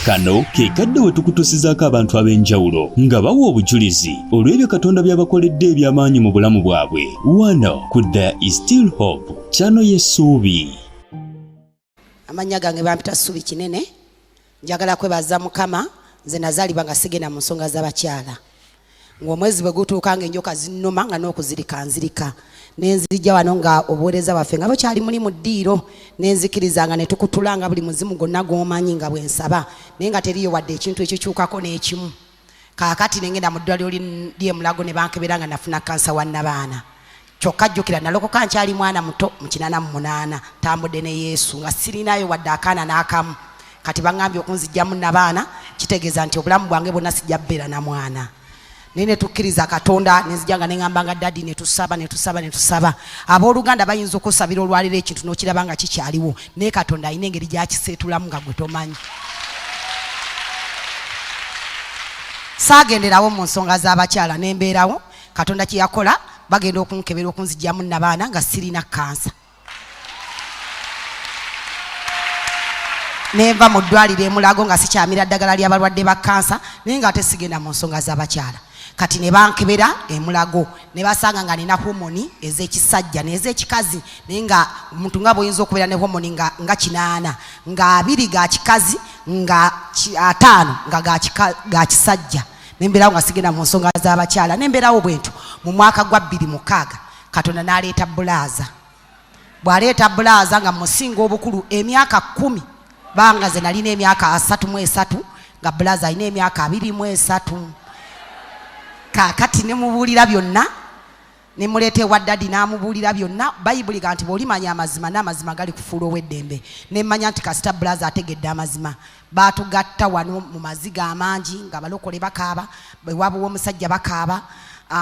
Kano ke kadde we tukutusizaako abantu ab'enjawulo nga bawa obujulizi olw'ebyo Katonda by'abakoledde eby'amaanyi mu bulamu bwabwe. Wano ku There is Still Hope, channel y'essuubi. Amanya gange bampita Ssuubi Kinene. Njagala kwebaza Mukama, nze nazaalibwa nga sigenda mu nsonga z'abakyala. Ng'omwezi bwe gutuuka ng'enjoka zinnuma nga n'okuzirika nzirika. Nenzijja wano nga obuweereza bwaffe nga bukyali muli mu ddiiro, nenzikirizanga ne tukutulanga buli muzimu gwonna gw'omanyi nga bwensaba, naye nga teriyo wadde ekintu ekikyukako n'ekimu. Kaakati ne ngenda mu ddwaliro ly'e Mulago ne bankebera nga nafuna kansa wa nnabaana. Kyokka jjukira nalokoka nkyali mwana muto mu 88 tambudde ne Yesu nga sirinayo wadde akaana n'akamu. Kati baŋŋambye okunzijjamu nnabaana kitegeeza nti obulamu bwange bwonna sijja bbeera na mwana. Nene tukkiriza Katonda nenzijanga neŋŋamba nga daddi ne tusaba. Abooluganda bayinza okusabira olwaliro ekintu n'okiraba nga kikyaliwo, naye Katonda alina engeri gy'akiseetulamu nga gwe tomanyi. Saagenderawo mu nsonga z'abakyala nembeerawo. Katonda kye yakola bagenda okunkebera okunzijjamu nnabaana nga sirina kansa. Neva mu ddwaliro e Mulago nga sikyamira ddagala ly'abalwadde ba kansa, naye nga ate sigenda mu nsonga z'abakyala. Kati ne bankebera e Mulago ne basanga nga nina homoni ez'ekisajja n'ez'ekikazi, naye nga omuntu nga bw'oyinza okubeera ne homoni nga 8 nga 2 ga kikazi nga 5 nga ga kisajja. Nembeerawo nga sigenda mu nsonga z'abakyala. Nembeerawo bwentu mu mwaka gwa 2006 Katonda n'aleeta bulaaza. Bw'aleeta bulaaza nga musinga obukulu emyaka 10 banga ze nalina emyaka 33 nga bulaaza alina emyaka 23. Kaakati ne mubuulira byonna, ne muleeta ewa daddi n'amubuulira byonna. Bayibuli ga nti bw'olimanya amazima n'amazima gali kufuula ow'eddembe. Ne mmanya nti kasita bulaaza ategedde amazima. Baatugatta wano mu maziga amangi nga balokole bakaaba, ewaabwe w'omusajja bakaaba,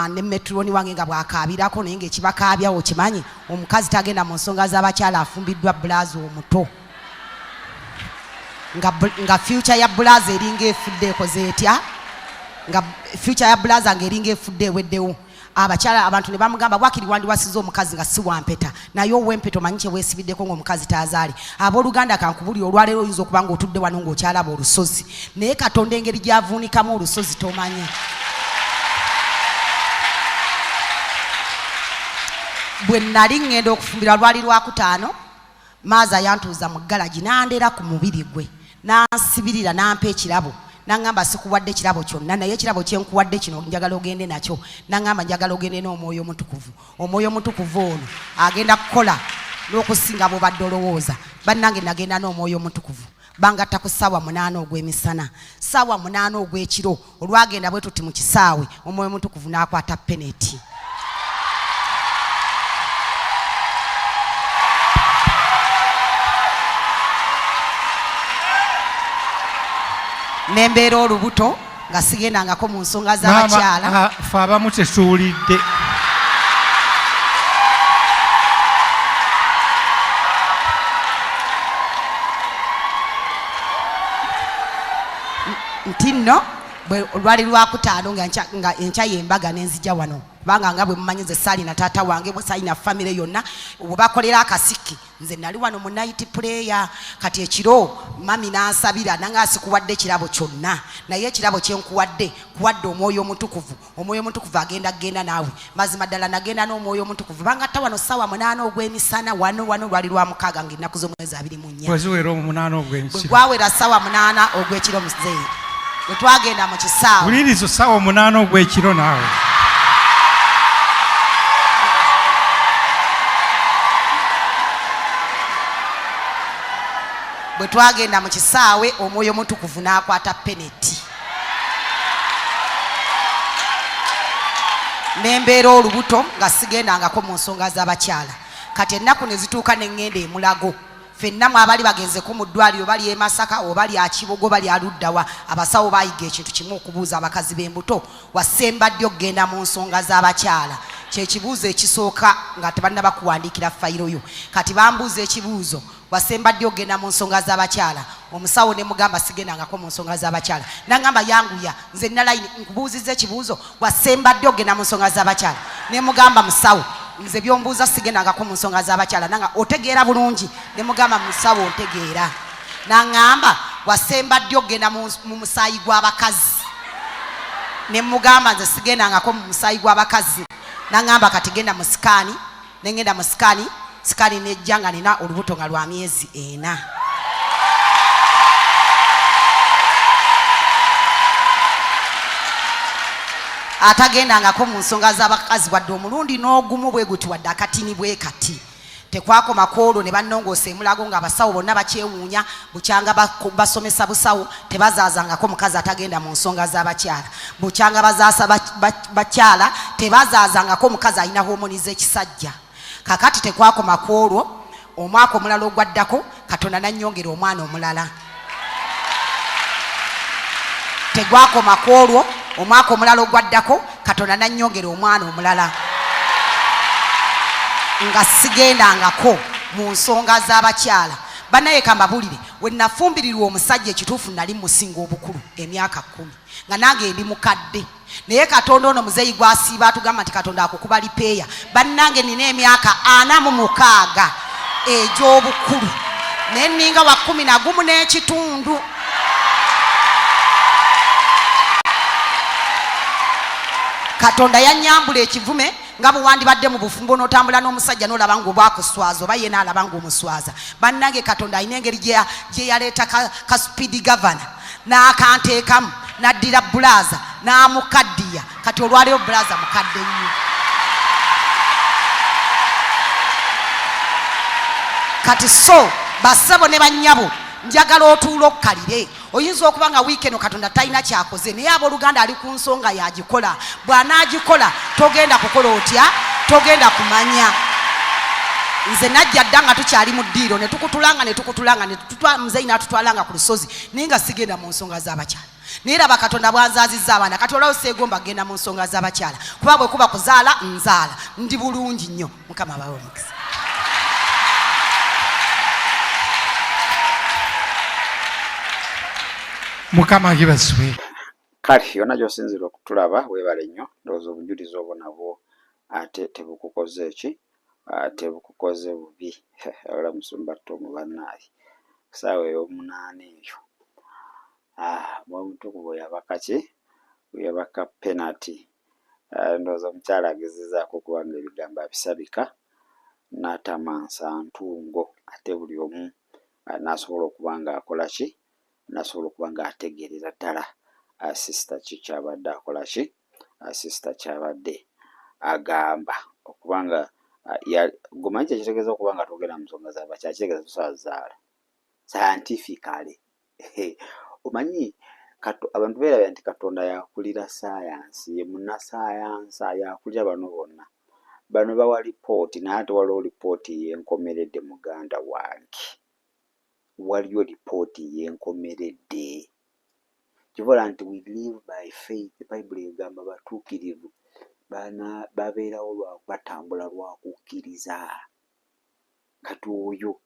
ne metroni wange nga bwakaabirako, naye ng'ekibakaabya okimanyi, omukazi tagenda mu nsonga z'abakyala afumbiddwa bulaaza omuto. Nga future ya bulaaza eringa efudde ekoze etya, nga future ya bulaaza nga eringa efudde eweddewo. Abakyala abantu ne bamugamba bwakiri wandiwasiza omukazi nga si wampeta, naye ow'empeta omanyi kye weesibiddeko ng'omukazi taazaali. Abooluganda kankubuli olwaleero oyinza okuba ng'otudde wano ng'okyalaba olusozi, naye Katonda engeri gy'avuunikamu olusozi tomanyi. Bwe nali ŋŋenda okufumbira lwali Lwakutaano, Maaza yantuuza mu galagi n'andera ku mubiri gwe, n'ansibirira n'ampa ekirabo. Nangamba sikuwadde kirabo kyonna, naye ekirabo kye nkuwadde kino njagala ogende nakyo. Nangamba njagala ogende n'Omwoyo Omutukuvu. Omwoyo Omutukuvu ono agenda kukola n'okusinga bw'obadde olowooza. Bannange nagenda n'Omwoyo Omutukuvu. Bangatta ku ssaawa 8 ogw'emisana, ssaawa 8 ogw'ekiro. Olwagenda bwe tuti mu kisaawe, Omwoyo Omutukuvu n'akwata peneti. Nembeera olubuto nga sigendangako mu nsonga z'abakyala. Ffe abamu tetuwulidde. Nti nno lwali Lwakutaano nga enkya y'embaga nenzija wano, kubanga nga bwe mumanyi nze saalina taata wange, bwe saalina famire yonna, bwe bakolera akasiki nze nali wano mu night prayer. Kati ekiro mami n'ansabira nanga sikuwadde kirabo kyonna, naye ekirabo kye nkuwadde Omwoyo Omutukuvu. Omwoyo Omutukuvu agenda naawe. Mazima ddala nagenda n'Omwoyo Omutukuvu. Bangatta wano ssaawa 8 ogw'emisana wano lwali Lwamukaaga ng'ennaku z'omwezi 24. Bwe ziwera 8 ogw'ekiro. Bwe gwawera ssaawa 8 ogw'ekiro muzeeyi. Bwe twagenda mu kisaawe. Wuliriza ssaawa 8 ogw'ekiro naawe. Bwe twagenda mu kisaawe, Omwoyo Omutukuvu n'akwata peneti. Nembeera olubuto nga sigendangako mu nsonga z'abakyala. Kati ennaku ne zituuka ne ŋŋenda e Mulago. Ffenna mu abali bagenzeko mu ddwaliro, bali e Masaka oba bali Kibogo bali aluddawa, abasawo baayiga ekintu kimu okubuuza abakazi b'embuto, wasemba ddi okugenda mu nsonga z'abakyala? Kyekibuuzo ekisooka nga tebannaba kuwandiikira fayiro yo. Kati bambuuza ekibuuzo, wasemba ddi okugenda mu nsonga z'abakyala? Omusawo ne mugamba sigendangako mu nsonga z'abakyala. Nangamba yanguya, nze nalayini nkubuuzizza ekibuuzo, wasemba ddi okugenda mu nsonga z'abakyala? Ne mugamba musawo, nze byombuuza sigendangako mu nsonga z'abakyala, nanga otegeera bulungi? Ne mugamba musawo ntegeera. Nangamba wasemba ddyo ogenda mu musaayi gw'abakazi. Ne mugamba nze sigendangako mu musaayi gw'abakazi. Nangamba kati genda mu sikaani. Ne ngenda mu sikaani. Sikaani nejja nga nina olubuto nga lwa myezi 4. Atagendangako mu nsonga z'abakazi wadde omulundi n'ogumu bwe guti wadde akatini bwe kati. Tekwakoma kwolwo ne bannongoosa emulago ng'abasawo bonna bakyewuunya bukyanga basomesa busawo tebazaazangako mukazi atagenda mu nsonga z'abakyala. Bukyanga bazaasa bakyala tebazaazangako mukazi alina homoni z'ekisajja. Kakati tekwakoma kwolwo omwaka omulala ogwaddako Katonda nannyongera omwana omulala. Tegwakoma kwolwo omwaka omulala ogwaddako Katonda nannyongera omwana omulala. Nga sigendangako mu nsonga z'abakyala. Bannaye kambabulire we nafumbirirwa omusajja ekituufu nali musinga obukulu emyaka 10 nga nange ndi mukadde. Naye Katonda ono muzeeyi gwasiiba atugamba nti Katonda akukuba lipeeya. Bannange nina emyaka 46 egy'obukulu naye nninga wa 11 n'ekitundu. Katonda yannyambula ekivume nga bwe wandibadde mu bufumbo n'otambula n'omusajja n'olaba ng'obwakuswaza oba ye n'alaba ng'omuswaza. Bannange Katonda alina engeri gye yaleeta ka speed governor n'akanteekamu n'addira bulaza n'amukaddiya. Kati olwaleero bulaza mukadde nnyo. Kati so bassebo ne bannyabo njagala otuula okkalire. Oyinza okuba nga wiikeno Katonda talina kyakoze naye abooluganda ali ku nsonga yagikola. Bw'anaagikola togenda kukola otya? Togenda kumanya. Nze najja dda nga tukyali mu ddiiro ne tukutulanga muzeeyi n'atutwalanga ku lusozi naye nga sigenda mu nsonga z'abakyala. Naye laba Katonda bwanzaazizza abaana. Kati olwawo seegomba kgenda mu nsonga z'abakyala kuba bwe kuba kuzaala nzaala. Ndi bulungi nnyo. Mukama abawe omukisa. Mukama gibaswe. Kale yonna gy'osinzira okutulaba weebale nnyo. Ndowooza obujulizi obwo nabwo ate tebukukoze ki? Tebukukoze bubi. Ola musumba Tom bannaaye ssaawa ey'omunaana eyo omutukuvu yabaka ki? Yabaka penalty. Ndowooza omukyala agezezaako okubanga ebigambo abisabika n'atamansa ntungo ate buli omu n'asobola okuba nga akola ki? Nasobola okuba nga ategeerera ddala asista ki kyabadde akola ki? Asista kyabadde agamba okubanga gomanyi kyekitegeeza okuba nga togera mu nsonga z'abakyala kitegeeza tosazaala scientifically. Omanyi abantu beerabya nti Katonda yakulira saayansi ye munnassaayansi yakulira bano bonna. Bano bawa lipooti naye ate waliwo lipooti y'enkomeredde muganda wange. Waliyo lipooti y'enkomeredde. Kivola nti we live by faith. Bayibuli egamba batuukirivu babeerawo batambula lwa kukkiriza. Kati oyo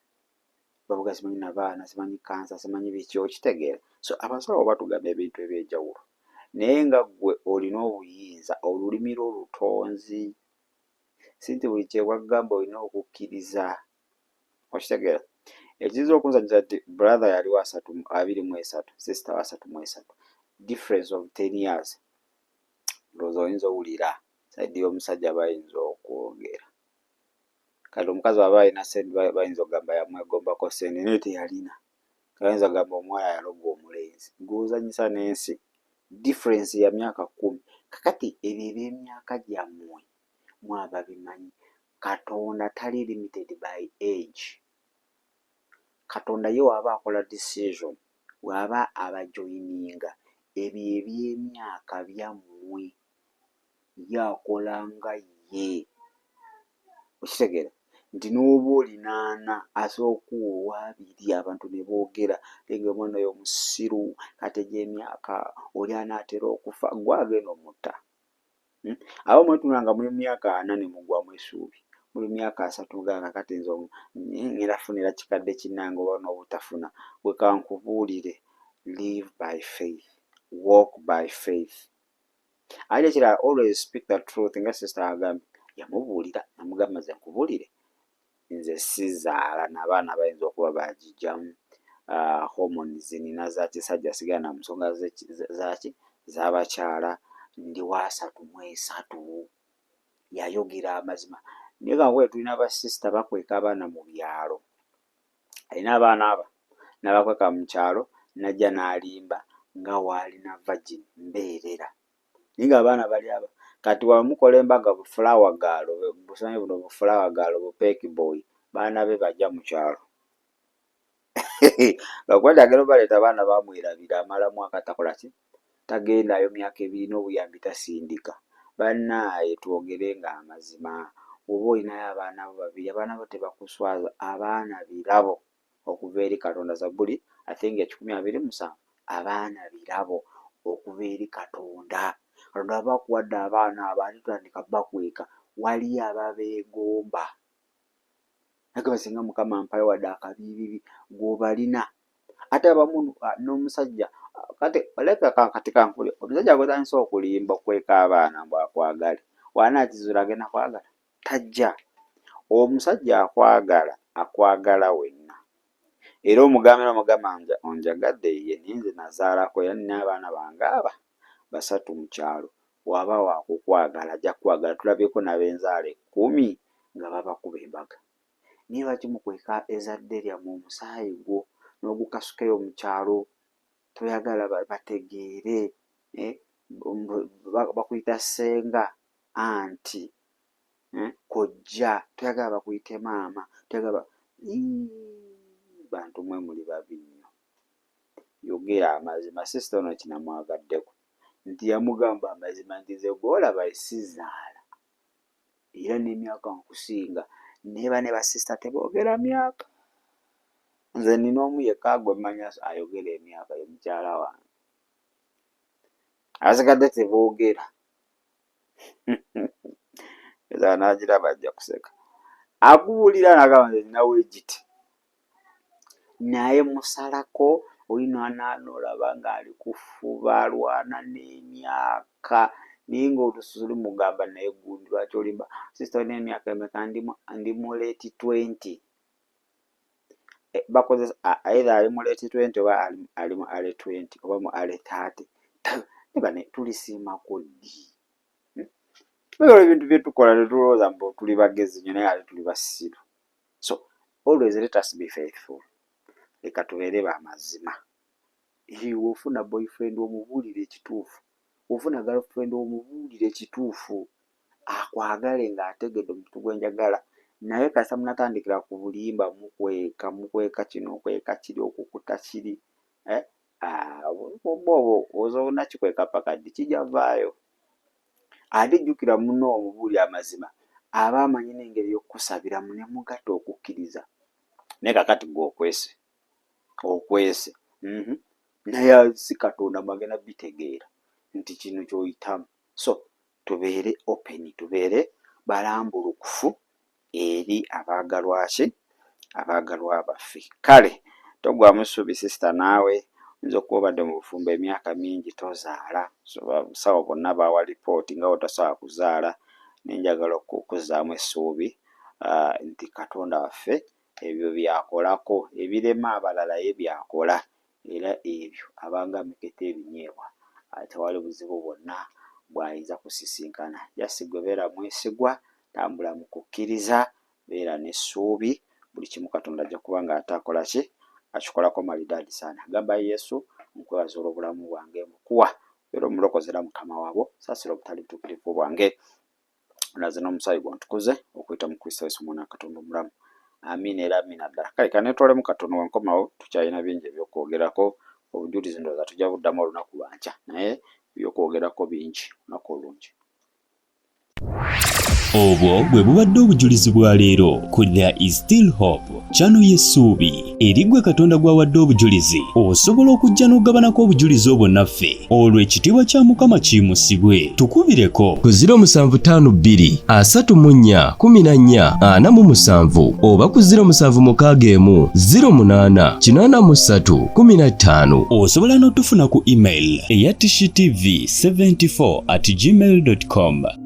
bavuga simanyi nabaana simanyi kansa simanyi biki okitegeera. So abasawo batugamba ebintu eby'enjawulo naye nga ggwe olina obuyinza olulimi lw'olutonzi si nti buli kyewagamba olina okukkiriza okitegeera. Ekizibu okunzanyiza nti brother yaliwo 23 sister wa 33 difference of 10 years. Ndowooza oyinza owulira saidi y'omusajja bayinza okwogera. Kati omukazi waba alina sente bayinza okugamba yamwegombako sente naye teyalina. Bayinza okugamba omuwala yaloga omulenzi. Gw'ozanyisa n'ensi difference ya myaka 10. Kakati ebyo eby'emyaka gyammwe mwaba bimanyi Katonda tali limited by age. Katonda ye waba akola decision waba abajoyininga ebyo eby'emyaka byammwe yakolanga ye. Okitegeera nti n'oba olinaana asooka owaabiri abantu ne boogera nga omwana oyo musiru kati egy'emyaka oli anaatera okufa gwagenda omutta. Abo mwetunanga muli myaka 4 mugwamu essuubi muli myaka 3 ganga kati nze ngerafunira kikadde kinnange oba n'obutafuna bwe kankubuulire live by faith walk by faith. Ate ekirala always speak the truth nga sister agambye yamubuulira namugamba nze nkubuulire nze sizaala n'abaana bayinza okuba baagijjamu hormones nina za kisajja sigala na musonga zaki z'abakyala ndi wa 3 yayogera amazima naye nga tulina basisita bakweka abaana mu byalo alina abaana aba n'abakweka mu kyalo najja n'alimba nga waalina virgin mbeerera naye nga abaana bali aba kati wamukola embaga bufulawa gaalo busanyi buno bufulawa gaalo bupeki boy baana be bajja mu kyalo bakwatagera baleeta abaana bamwerabira amala mwaka takola ki tagendayo myaka 2 n'obuyambi tasindika bannaaye twogerenga amazima oba olinayo abaana bo 2 abaana bo tebakuswaza abaana birabo okuva eri Katonda Zabbuli I think 127 abaana birabo okuva eri Katonda Katonda bakuwadde abaana abantu tandika bakweka wali ababeegomba naga singa Mukama mpayo wadde akabibibi gwobalina ate abamu n'omusajja kati oleka katika nkuli omusajja gwetandisa okulimba okweka abaana mbw akwagala wanaakizula agenda kwagala tajja omusajja akwagala wenna era omugamba onjagadde ye ninze nazaalako era nina abaana bange aba 3 mu kyalo waba wakukwagala ajja kukwagala tulabyeko n'abenzaala 10 nga babakuba embaga niye bakimukweka ezadde lyamu omusaayi gwo n'ogukasukeyo mu kyalo toyagala bategeere bakuyita ssenga anti kojja toyagala bakuyite maama toyagala bantu mwe muli babi nnyo yogera amazima sisita ono kinamwagaddeko nti yamugamba amazima nti ze gwolaba esizaala era n'emyaka nkusinga neba ne basisita teboogera myaka nze nina omu yekka gwe mmanya ayogera emyaka ye mukyala wange asigadde teboogera eza n'agiraba ajja kuseka akuwulira n'agamba nze ninawo egiti naye musalako olina n'olaba ng'ali kufuba alwana n'emyaka naye ng'olususu lumugamba naye gundi lwaki olimba sisita olina emyaka emeka ndi mu late 20 bakozesa either ali mu late 20 oba ali mu early 20 oba mu early 30 nebane tulisiimako ddi ebintu byetukola tetulowooza mbu tuli bagezi nnyo naye ate tuli basiru so always let us be faithful leka tubeere bamazima iwe ofuna boyfriend omubuulire ekituufu ofuna girlfriend omubuulire ekituufu akwagale ng'ategedde omuntu gwenjagala naye kasa munatandikira ku bulimba mukweka kino okweka kiri okukuta kiri obwo ozoona kikweka paka ddi kijja vaayo ate jjukira muno omubuuli amazima aba amanyi n'engeri y'okukusabiramu ne mugatta okukkiriza naye kakati gwe okwese naye si Katonda magena bitegeera nti kino ky'oyitamu so tubeere open tubeere balambulukufu eri abaagalwa baffe kale togwamu ssuubi sisita naawe nzo kuba obadde mu bufumbo emyaka mingi tozaala sawa bonna baawa lipooti nga otasobola kuzaala nenjagala okukuzaamu essuubi nti Katonda waffe ebyo byakolako ebirema abalala ye byakola era ebyo abanga mikete ebinyeebwa tewali buzibu bwonna bw'ayinza kusisinkana yasigwe beera mwesigwa tambula mu kukkiriza beera n'essuubi buli kimu Katonda ajja kuba ng'ataakola ki akikolako malidaadi saana gamba Yesu nkwebaza olw'obulamu bwange mukuwa era omulokozera Mukama waabo saasira obutali butuukirivu bwange naze n'omusaayi gwantukuze okuyita mu Kristo Yesu omwana wa Katonda omulamu amiina era amiina ddala kale kanetwalemu katono wankomawo tukyalina bingi ebyokwogerako obujulizi ndowooza tujja buddamu olunaku lwankya naye byokwogerako bingi olunaku olungi obwo bwe bubadde obujulizi bwa leero ku There is Still Hope channel y'essuubi erigwe Katonda gwawadde obujulizi osobola okujja n'ogabanako obujulizi obwo naffe olwo ekitiibwa kya Mukama kiyimusibwe tukubireko ku 0752 34 14 47 oba ku 0761 08 83 15 osobola n'otufuna ku email eya tshitv74@gmail.com